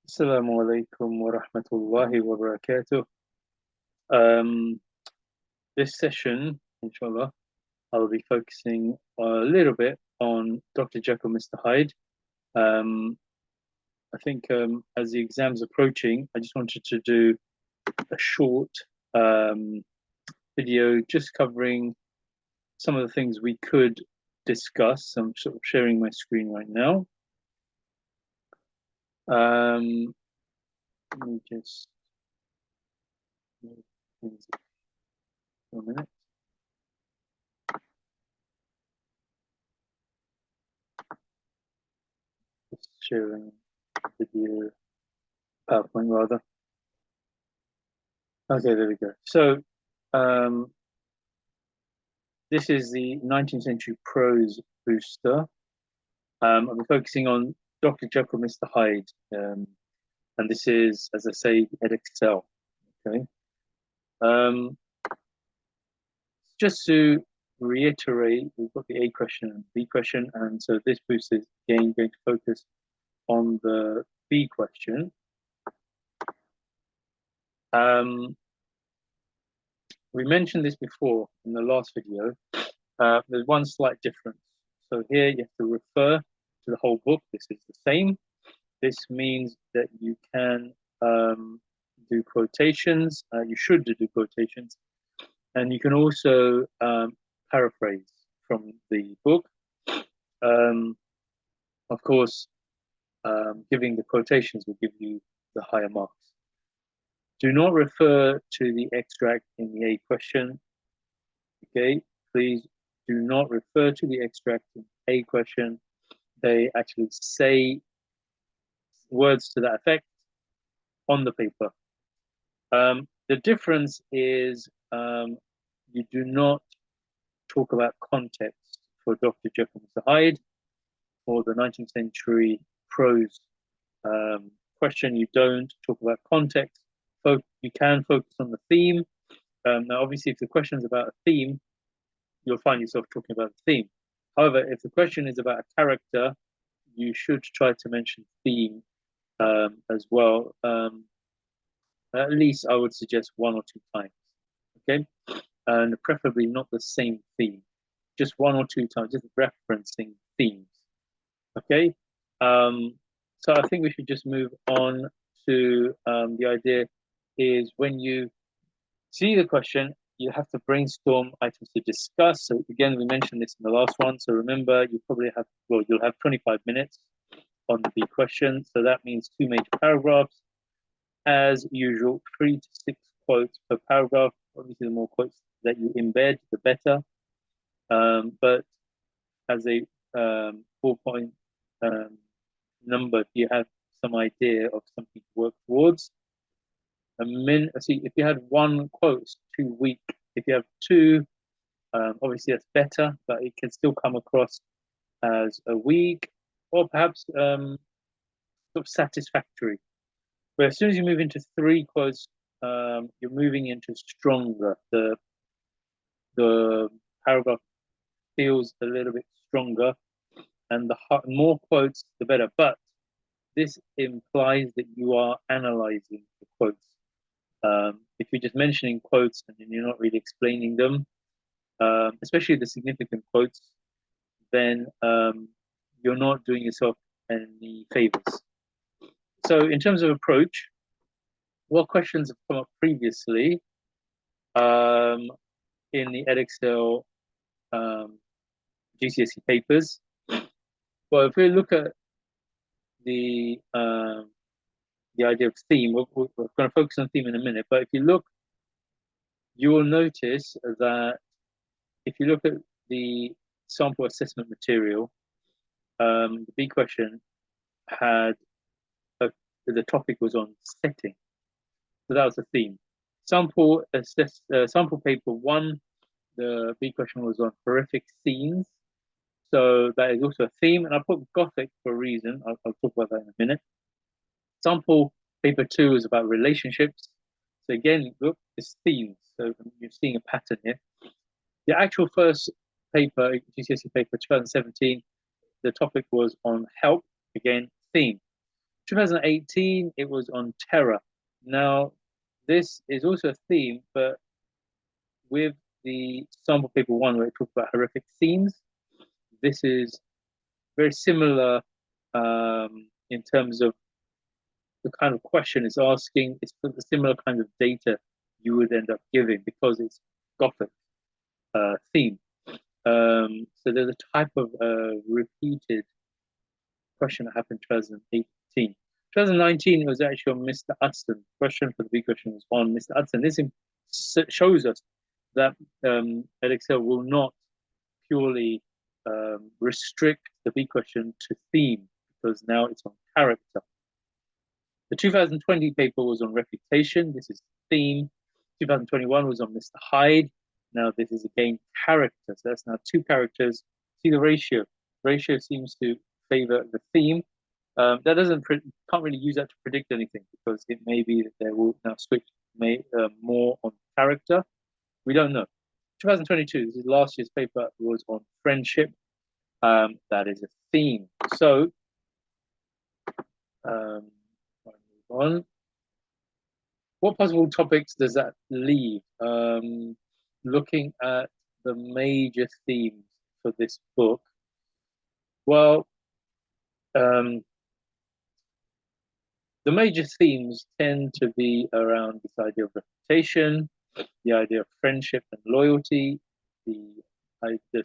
Assalamu alaikum wa rahmatullahi wa barakatuh. Um, this session, inshallah, I'll be focusing a little bit on Dr. Jekyll and Mr Hyde. I think as the exam's approaching, I just wanted to do a short video just covering some of the things we could discuss. I'm sort of sharing my screen right now. Let me just move things for a minute. Just sharing video, PowerPoint rather. Okay, there we go. So this is the 19th century prose booster. I'll be focusing on Dr. Jekyll and Mr Hyde. And this is, as I say, Edexcel. Okay. Just to reiterate, we've got the A question and B question, and so this boost is again going to focus on the B question. We mentioned this before in the last video. There's one slight difference. So here you have to refer to the whole book. This is the same. This means that you can do quotations. You should do quotations. And you can also paraphrase from the book. Of course, giving the quotations will give you the higher marks. Do not refer to the extract in the A question. Okay, please do not refer to the extract in A question. They actually say words to that effect on the paper. The difference is you do not talk about context for Dr. Jekyll and Mr Hyde or the 19th century prose question. You don't talk about context. You can focus on the theme. Now, obviously, if the question is about a theme, you'll find yourself talking about the theme. However, if the question is about a character, you should try to mention theme as well. At least I would suggest 1 or 2 times. Okay, and preferably not the same theme, just 1 or 2 times, just referencing themes. Okay, so I think we should just move on to the idea is when you see the question, you have to brainstorm items to discuss. So again, we mentioned this in the last one. So remember, you probably have, well, you'll have 25 minutes on the B question. So that means 2 major paragraphs. As usual, 3 to 6 quotes per paragraph. Obviously, the more quotes that you embed, the better. But as a 4-point number, if you have some idea of something to work towards, see, if you had 1 quote, it's too weak. If you have 2, obviously that's better, but it can still come across as a weak or perhaps sort of satisfactory. But as soon as you move into 3 quotes, you're moving into stronger. The paragraph feels a little bit stronger, and the more quotes, the better. But this implies that you are analyzing the quotes. If you're just mentioning quotes and you're not really explaining them, especially the significant quotes, then you're not doing yourself any favors. So in terms of approach, what questions have come up previously in the Edexcel GCSE papers? Well, if we look at the idea of theme, we're going to focus on theme in a minute, but if you look, you will notice that if you look at the sample assessment material, the B question had the topic was on setting. So that was the theme. Sample paper 1, the B question was on horrific scenes. So that is also a theme, and I put Gothic for a reason. I'll talk about that in a minute. Sample paper 2 is about relationships. So again, look, it's themes. So you're seeing a pattern here. The actual first paper, GCSE paper 2017, the topic was on help, again, theme. 2018, it was on terror. Now, this is also a theme, but with the sample paper one, where it talks about horrific themes, this is very similar in terms of the kind of question it's asking. It's the similar kind of data you would end up giving because it's Gothic theme. So there's a type of repeated question that happened in 2018. 2019 was actually on Mr. Hudson. Question for the big question was on Mr. Hudson. This shows us that Edexcel will not purely restrict the big question to theme because now it's on character. The 2020 paper was on reputation. This is theme. 2021 was on Mr. Hyde. Now this is again character. So that's now two characters. See the ratio. Ratio seems to favor the theme. That doesn't can't really use that to predict anything because it may be that they will now switch more on character. We don't know. 2022, this is last year's paper, was on friendship. That is a theme. So move on. What possible topics does that leave? Looking at the major themes for this book. Well, the major themes tend to be around this idea of reputation, the idea of friendship and loyalty, the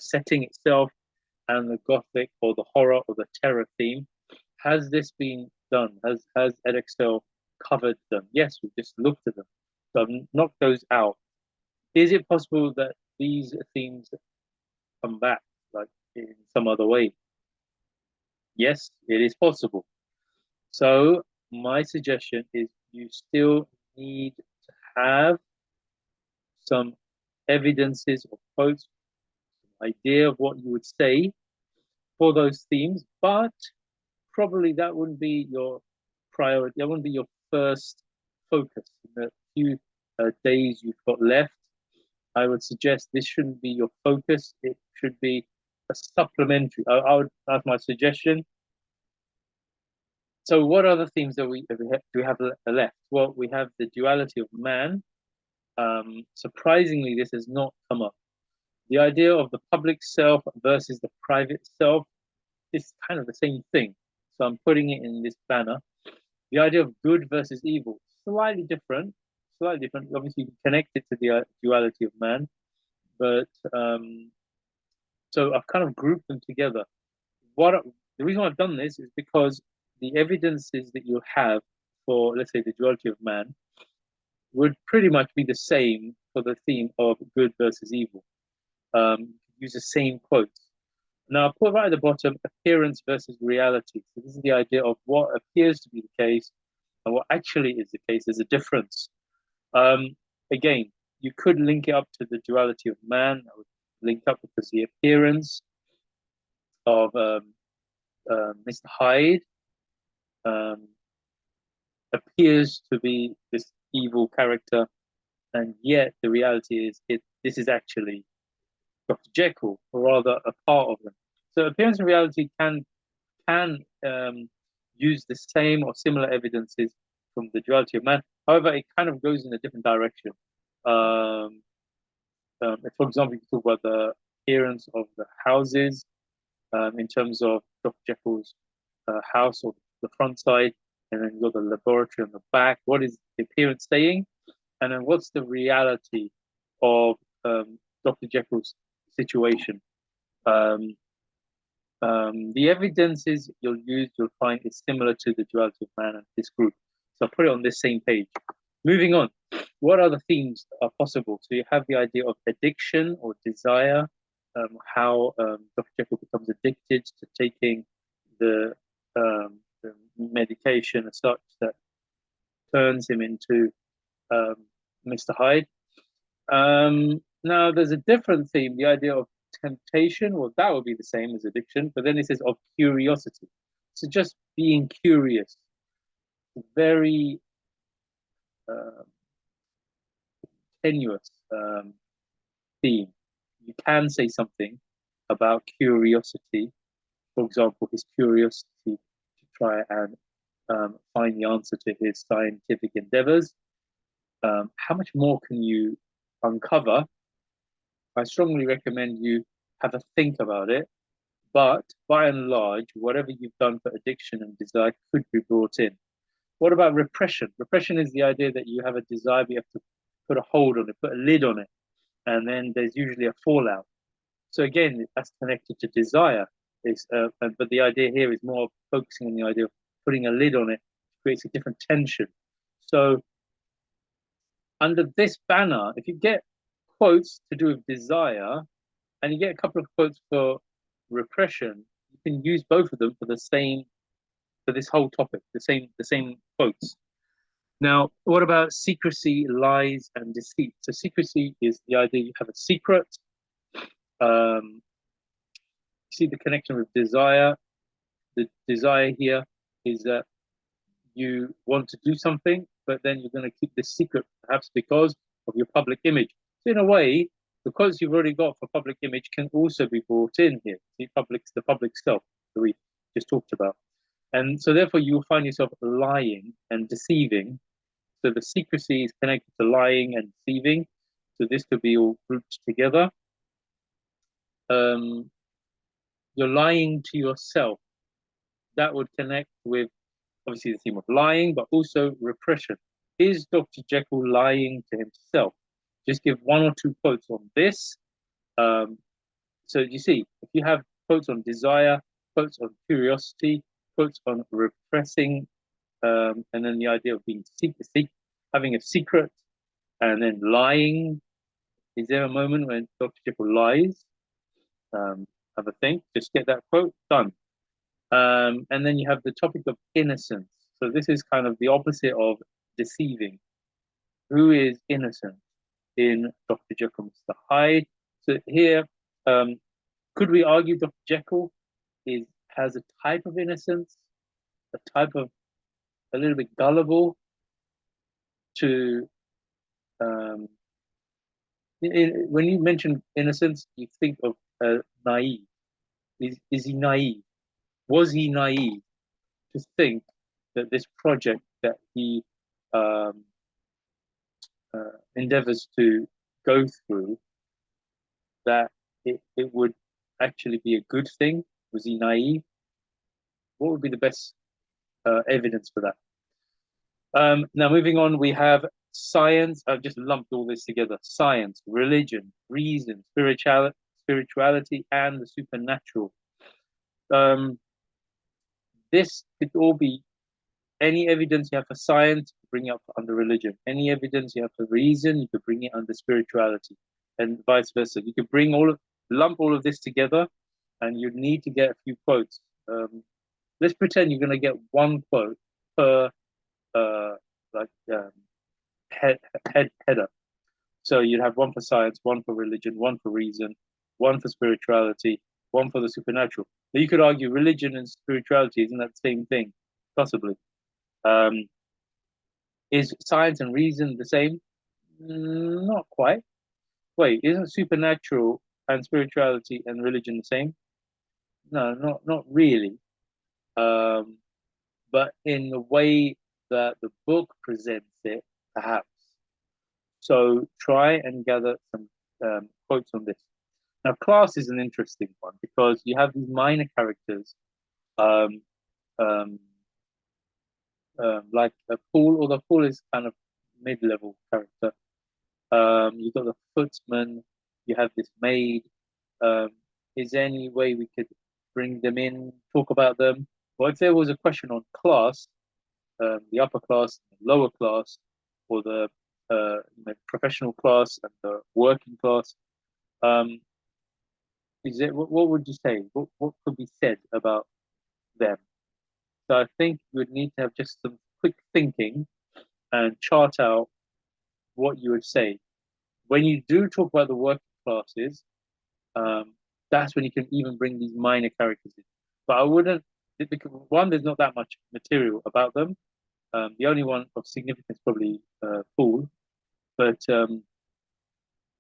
setting itself, and the Gothic or the horror or the terror theme. Has this been done? Has Edexcel covered them? Yes, we just looked at them. So I've knocked those out. Is it possible that these themes come back, like in some other way? Yes, it is possible. So my suggestion is you still need to have some evidences or quotes, some idea of what you would say for those themes, but probably that wouldn't be your priority. That wouldn't be your first focus in the few days you've got left. I would suggest this shouldn't be your focus. It should be a supplementary. I would have my suggestion. So what other themes do we have left? Well, we have the duality of man. Surprisingly, this has not come up. The idea of the public self versus the private self is kind of the same thing. So I'm putting it in this banner. The idea of good versus evil, slightly different. Obviously, you can connect it to the duality of man, but so I've kind of grouped them together. The reason why I've done this is because the evidences that you have for, let's say, the duality of man would pretty much be the same for the theme of good versus evil. Use the same quotes. Now, I'll put right at the bottom, appearance versus reality. So this is the idea of what appears to be the case and what actually is the case. There's a difference. Again, you could link it up to the duality of man. I would link up because the appearance of Mr. Hyde appears to be this evil character, and yet the reality is this is actually Dr. Jekyll, or rather a part of them. So appearance and reality can use the same or similar evidences from the duality of man. However, it kind of goes in a different direction. For example, you talk about the appearance of the houses in terms of Dr. Jekyll's house or the front side, and then you've got the laboratory on the back. What is the appearance saying? And then what's the reality of Dr. Jekyll's situation? The evidences you'll find is similar to the duality of man and this group. So I'll put it on this same page. Moving on, what other themes are possible? So you have the idea of addiction or desire, how Dr. Jekyll becomes addicted to taking the medication as such that turns him into Mr. Hyde. Now, there's a different theme, the idea of temptation. Well, that would be the same as addiction, but then it says of curiosity. So just being curious, very tenuous theme. You can say something about curiosity. For example, his curiosity to try and find the answer to his scientific endeavors. How much more can you uncover? I strongly recommend you have a think about it. But by and large, whatever you've done for addiction and desire could be brought in. What about repression? Repression is the idea that you have a desire, but you have to put a hold on it, put a lid on it, and then there's usually a fallout. So again, that's connected to desire. But the idea here is more focusing on the idea of putting a lid on it creates a different tension. So under this banner, if you get quotes to do with desire, and you get a couple of quotes for repression, you can use both of them for this whole topic, the same quotes. Now, what about secrecy, lies, and deceit? So secrecy is the idea you have a secret. You see the connection with desire. The desire here is that you want to do something, but then you're going to keep this secret, perhaps because of your public image. So in a way, the quotes you've already got for public image can also be brought in here. The public self that we just talked about. And so therefore you will find yourself lying and deceiving. So the secrecy is connected to lying and deceiving. So this could be all grouped together. You're lying to yourself. That would connect with obviously the theme of lying, but also repression. Is Dr. Jekyll lying to himself? Just give one or two quotes on this. So you see, if you have quotes on desire, quotes on curiosity, quotes on repressing, and then the idea of being having a secret, and then lying. Is there a moment when Dr. Jekyll lies? Have a think. Just get that quote done. And then you have the topic of innocence. So this is kind of the opposite of deceiving. Who is innocent in Dr. Jekyll and Mr. Hyde? So here, could we argue Dr. Jekyll has a type of innocence, a type of a little bit gullible to when you mention innocence, you think of naive. Is he naive? Was he naive to think that this project that he endeavors to go through, that it would actually be a good thing? Was he naive? What would be the best evidence for that? Now, moving on, we have science. I've just lumped all this together. Science, religion, reason, spirituality, and the supernatural. This could all be any evidence you have for science, bring it up under religion. Any evidence you have for reason, you could bring it under spirituality, and vice versa. You could lump all of this together, and you'd need to get a few quotes. Let's pretend you're going to get one quote per header. So you'd have one for science, one for religion, one for reason, one for spirituality, one for the supernatural. But you could argue religion and spirituality isn't that the same thing? Possibly. Is science and reason the same? Not quite. Wait, isn't supernatural and spirituality and religion the same? No, not really. But in the way that the book presents it, perhaps. So try and gather some quotes on this. Now, class is an interesting one because you have these minor characters, like Paul, although Paul is kind of mid-level character. You've got the footman, you have this maid. Is there any way we could bring them in, talk about them? Well, if there was a question on class, the upper class, the lower class, or the professional class and the working class, what would you say? What could be said about them? So I think you would need to have just some quick thinking and chart out what you would say. When you do talk about the working classes, that's when you can even bring these minor characters in. But I wouldn't, because one, there's not that much material about them. The only one of significance probably Paul, but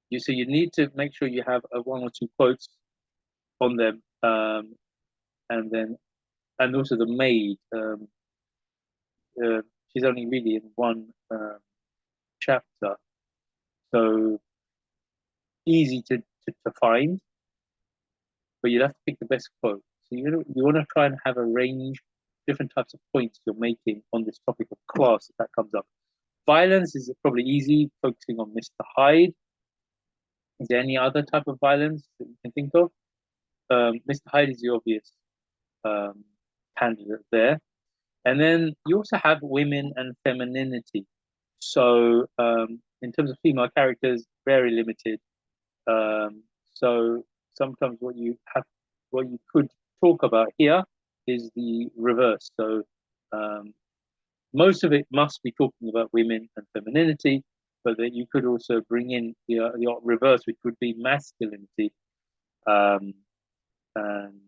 you need to make sure you have one or two quotes on them, and also the maid. she's only really in one chapter, so easy to find, but you'd have to pick the best quote. So you want to try and have a range, different types of points you're making on this topic of class if that comes up. Violence is probably easy, focusing on Mr. Hyde. Is there any other type of violence that you can think of? Mr. Hyde is the obvious um, candidate there. And then you also have women and femininity. So in terms of female characters, very limited. So sometimes what you could talk about here is the reverse. So most of it must be talking about women and femininity, but that you could also bring in the reverse, which would be masculinity, um, and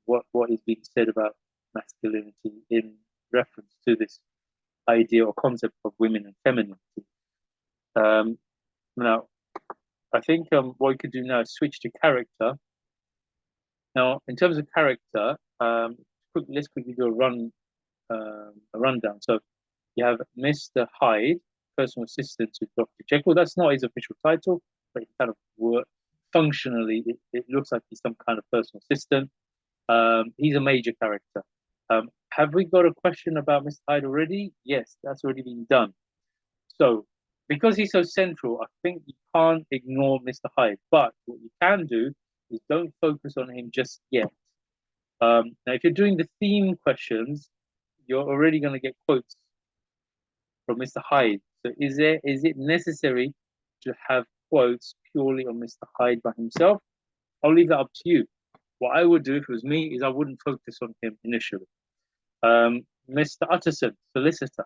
what is being said about masculinity in reference to this idea or concept of women and femininity. Now, I think what we could do now is switch to character. Now, in terms of character, let's quickly do a rundown. So you have Mr. Hyde, personal assistant to Dr. Jekyll. That's not his official title, but he kind of functionally, it looks like he's some kind of personal assistant. He's a major character. Have we got a question about Mr. Hyde already? Yes, that's already been done. So, because he's so central, I think you can't ignore Mr. Hyde. But what you can do is don't focus on him just yet. Now, if you're doing the theme questions, you're already going to get quotes from Mr. Hyde. So, is it necessary to have quotes purely on Mr. Hyde by himself? I'll leave that up to you. What I would do if it was me is I wouldn't focus on him initially. Mr. Utterson, solicitor.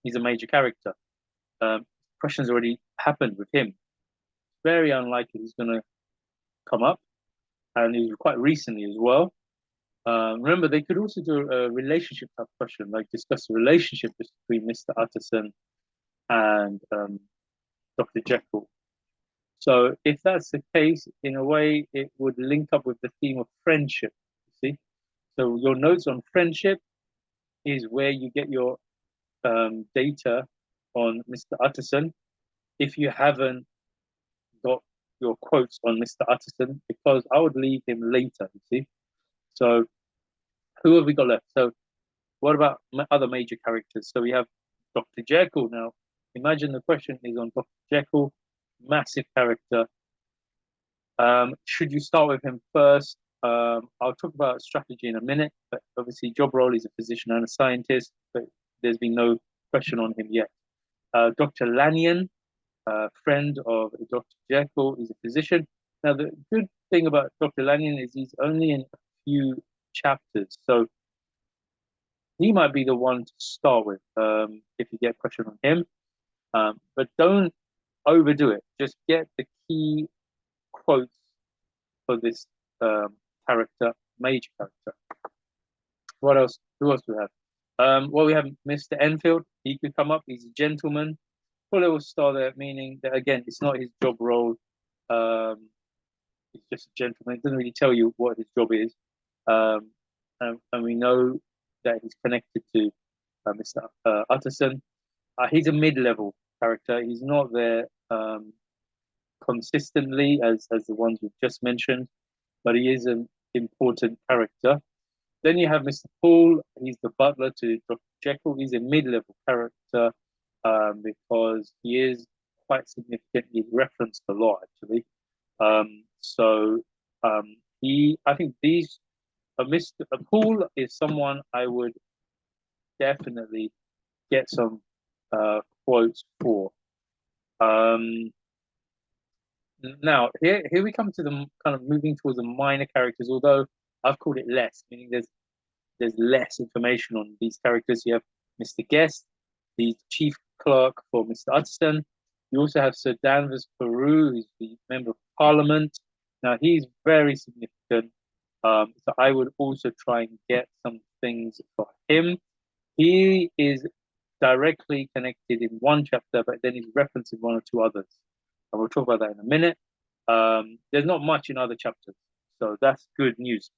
He's a major character. Questions already happened with him. Very unlikely he's going to come up, and it was quite recently as well. Remember, they could also do a relationship type question, like discuss the relationship between Mr. Utterson and Dr. Jekyll. So if that's the case, in a way, it would link up with the theme of friendship, you see? So your notes on friendship is where you get your data on Mr. Utterson. If you haven't got your quotes on Mr. Utterson, because I would leave him later, you see? So who have we got left? So what about other major characters? So we have Dr. Jekyll now. Imagine the question is on Dr. Jekyll, massive character. Should you start with him first? I'll talk about strategy in a minute, but obviously job role is a physician and a scientist, but there's been no question on him yet. Dr. Lanyon, friend of Dr. Jekyll, is a physician. Now, the good thing about Dr. Lanyon is he's only in a few chapters, so he might be the one to start with if you get a question on him. But don't overdo it. Just get the key quotes for this character, major character. What else? Who else do we have? Well, we have Mr. Enfield. He could come up. He's a gentleman. Put a little star there, meaning that, again, it's not his job role. He's just a gentleman. It doesn't really tell you what his job is. And we know that he's connected to Mr. Utterson. He's a mid-level character. He's not there consistently as the ones we've just mentioned, but he is an important character. Then you have Mr. Poole. He's the butler to Dr. Jekyll. He's a mid-level character because he is quite significant. He's referenced a lot, actually. I think Mr. Poole is someone I would definitely get some quotes for. Now, here we come to the kind of moving towards the minor characters, although I've called it less, meaning there's less information on these characters. You have Mr. Guest, the chief clerk for Mr. Utterson. You also have Sir Danvers Carew, who's the member of Parliament. Now, he's very significant. So I would also try and get some things for him. He is directly connected in one chapter, but then he's referenced in one or two others. And we'll talk about that in a minute. There's not much in other chapters, so that's good news.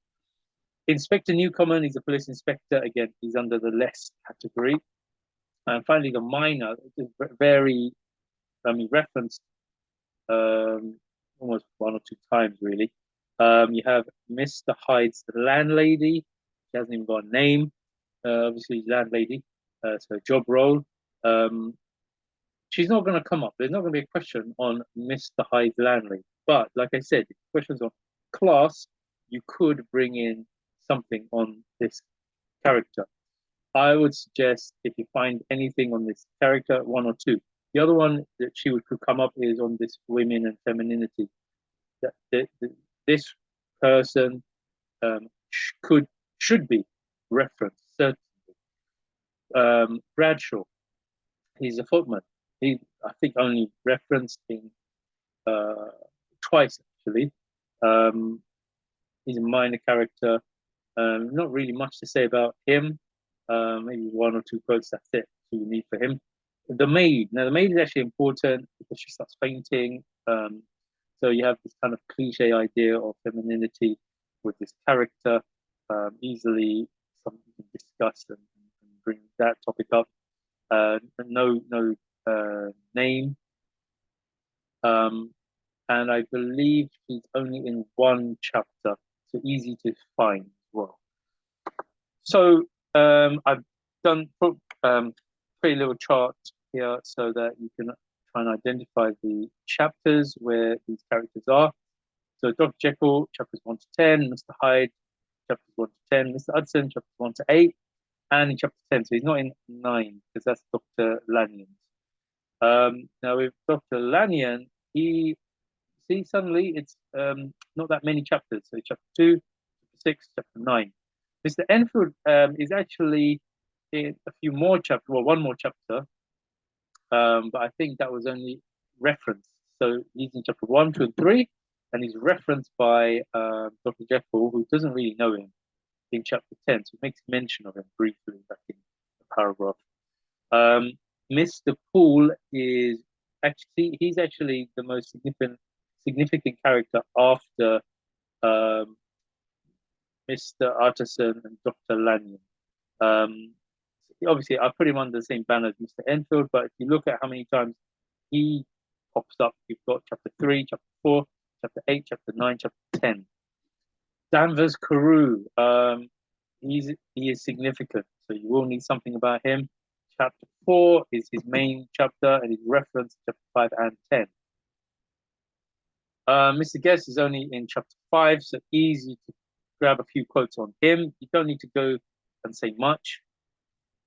Inspector Newcomen is a police inspector. Again, he's under the less category. And finally, the minor is very, referenced almost one or two times, really. You have Mr. Hyde's landlady. She hasn't even got a name. Obviously, landlady. So job role. She's not going to come up. There's not going to be a question on Mr. Hyde's landlady. But like I said, if questions on class, you could bring in something on this character. I would suggest if you find anything on this character, one or two. The other one that she could come up is on this women and femininity. This person should be referenced, certainly. Bradshaw, he's a footman. He, I think, only referenced in twice, actually. He's a minor character. Not really much to say about him. Maybe one or two quotes, that's it. So you need for him. The maid. Now, the maid is actually important because she starts fainting. So you have this kind of cliche idea of femininity with this character. Easily something you can discuss and bring that topic up. No name. And I believe she's only in one chapter, so easy to find as well. So I've done pretty little chart here so that you can try and identify the chapters where these characters are. So Dr. Jekyll, chapters 1 to 10, Mr. Hyde, chapters 1 to 10, Mr. Hudson, chapters 1 to 8, and in chapter 10. So he's not in 9 because that's Dr. Lanyon. Now with Dr. Lanyon, suddenly it's not that many chapters. So chapter 2, chapter 6, chapter 9. Mr. Enfield is actually in a few more chapters, well, one more chapter, but I think that was only referenced. So he's in chapter 1, 2, and 3, and he's referenced by Dr. Jekyll, who doesn't really know him, in chapter 10. So he makes mention of him briefly back in the paragraph. Mr. Poole is he's actually the most significant character after Mr. Utterson and Dr. Lanyon. Obviously, I put him under the same banner as Mr. Enfield, but if you look at how many times he pops up, you've got chapter 3, chapter 4, chapter 8, chapter 9, chapter 10. Danvers Carew, he is significant, so you will need something about him. Chapter 4 is his main chapter, and he's referenced chapter 5 and 10. Mr. Guest is only in chapter 5, so easy to grab a few quotes on him. You don't need to go and say much.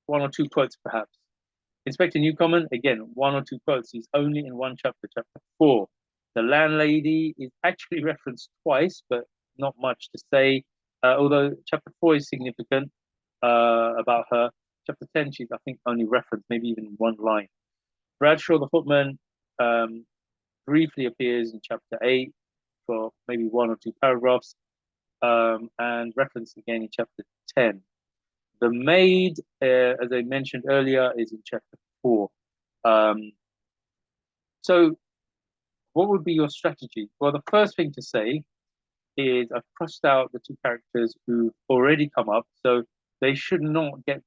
One or two quotes, perhaps. Inspector Newcomen, again, one or two quotes. He's only in one chapter, chapter 4. The landlady is actually referenced twice, but not much to say. Although chapter 4 is significant about her. Chapter 10, she's, I think, only referenced, maybe even one line. Bradshaw, the footman, briefly appears in chapter 8 for maybe one or two paragraphs, and referenced again in chapter 10. The maid, as I mentioned earlier, is in chapter 4. So what would be your strategy? Well, the first thing to say is I've crossed out the two characters who've already come up, so they should not get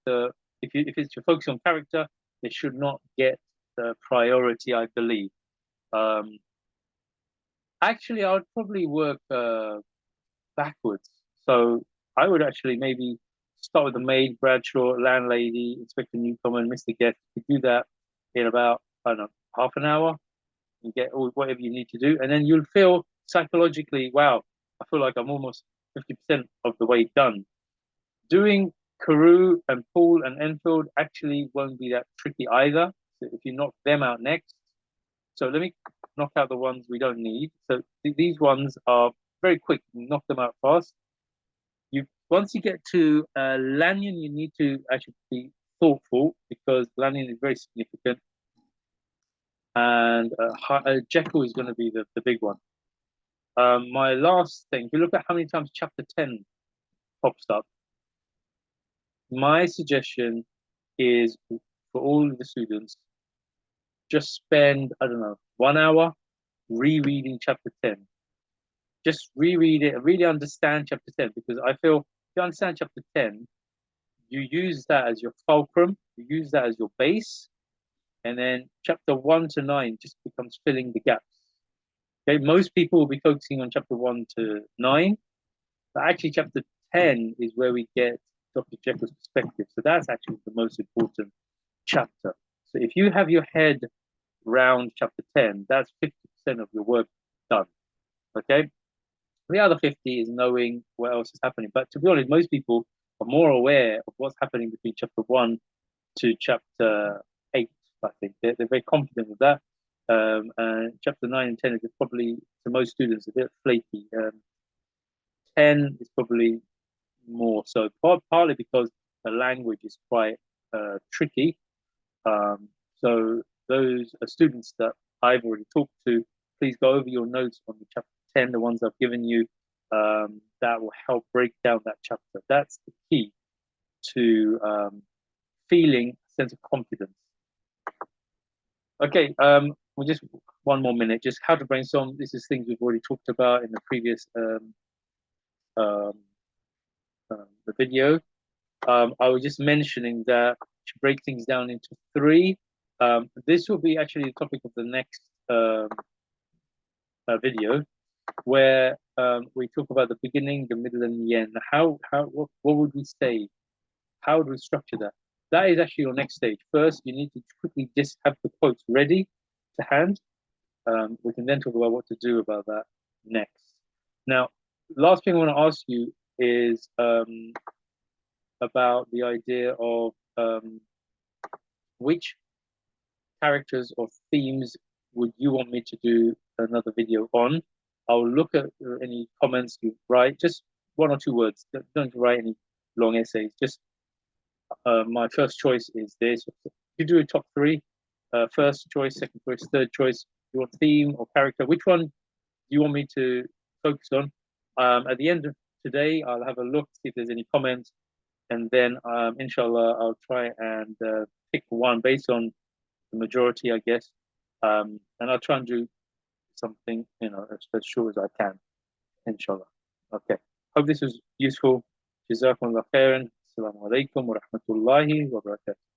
if it's your focus on character, they should not get the priority, I believe. Actually, I would probably work backwards. So I would actually maybe start with the maid, Bradshaw, landlady, Inspector Newcomen, Mr. Guest. You do that in about, I don't know, half an hour. You get all whatever you need to do, and then you'll feel psychologically, wow, I feel like I'm almost 50% of the way done. Doing Carew and Poole and Enfield actually won't be that tricky either. So if you knock them out next, so let me knock out the ones we don't need. So these ones are very quick. You knock them out fast. Once you get to Lanyon, you need to actually be thoughtful because Lanyon is very significant. And Jekyll is going to be the big one. My last thing, if you look at how many times chapter 10 pops up, my suggestion is for all of the students, just spend, I don't know, 1 hour rereading chapter 10. Just reread it, really understand chapter 10, because I feel you understand chapter 10, you use that as your fulcrum, you use that as your base, and then chapter 1 to 9 just becomes filling the gaps. Okay, most people will be focusing on chapter 1 to 9, but actually chapter 10 is where we get Dr. Jekyll's perspective. So that's actually the most important chapter. So if you have your head round chapter 10, that's 50% of your work done. Okay. The other 50 is knowing what else is happening. But to be honest, most people are more aware of what's happening between chapter 1 to chapter 8, I think. They're very confident with that. And chapter 9 and 10 is probably, to most students, a bit flaky. 10 is probably more so, partly because the language is quite tricky. So those students that I've already talked to, please go over your notes on the chapter 10, the ones I've given you. That will help break down that chapter. That's the key to feeling a sense of confidence. Okay, we'll just one more minute. Just how to brainstorm. This is things we've already talked about in the previous the video. I was just mentioning that to break things down into 3. This will be actually the topic of the next video, where we talk about the beginning, the middle, and the end. What would we say? How would we structure that? That is actually your next stage. First, you need to quickly just have the quotes ready to hand. We can then talk about what to do about that next. Now, last thing I want to ask you is about the idea of which characters or themes would you want me to do another video on. I'll look at any comments you write, just 1 or 2 words. Don't write any long essays. Just my first choice is this. You do a top 3, first choice, second choice, third choice. Your theme or character. Which one do you want me to focus on? At the end of today, I'll have a look, see if there's any comments, and then inshallah, I'll try and pick one based on the majority, I guess. And I'll try and do something, as short as I can, inshallah. Okay. Hope this was useful. Jazakumullah khairan. Assalamu alaikum wa rahmatullahi wa barakatuh.